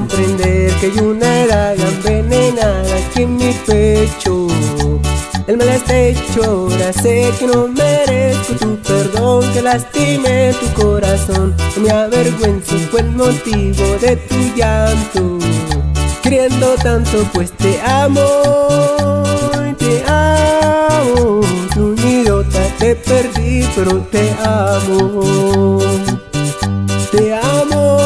comprender que hay una daga envenenada aquí en mi pecho. El mal está hecho, ahora sé que no merezco tu perdón, que lastimé tu corazón. No me avergüenzo, fue el motivo de tu llanto. Queriendo tanto, pues te amo, te amo. Soy un idiota, te perdí, pero te amo. Te amo,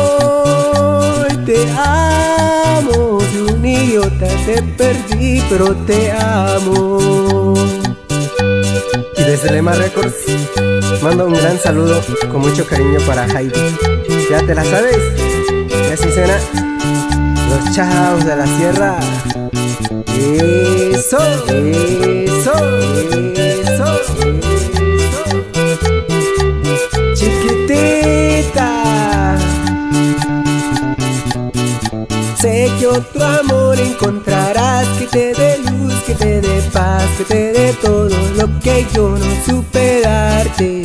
te amo. Soy un idiota, te perdí, pero te amo. Y desde Lema Records mando un gran saludo con mucho cariño para Jaime. ¿Ya te la sabes? Y así suena los chavos de la sierra. Eso, eso, eso, eso. Chiquitita, sé que otro amor encontrarás, que te dé luz, que te dé paz, que te dé todo lo que yo no supe darte.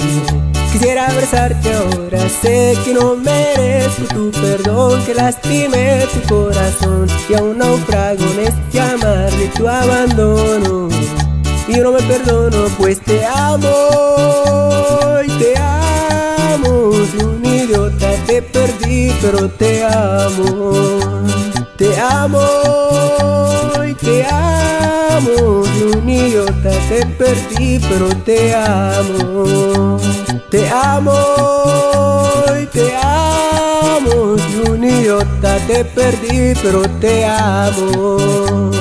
Quisiera abrazarte ahora, sé que no merezco tu perdón, que lastimé tu corazón y aún naufrago en este amar de tu abandono. Y yo no me perdono, pues te amo y te amo. Soy un idiota, te perdí, pero te amo. Te amo y te amo. Soy un idiota, te perdí, pero te amo. Te amo y te amo. Soy un idiota, te perdí, pero te amo.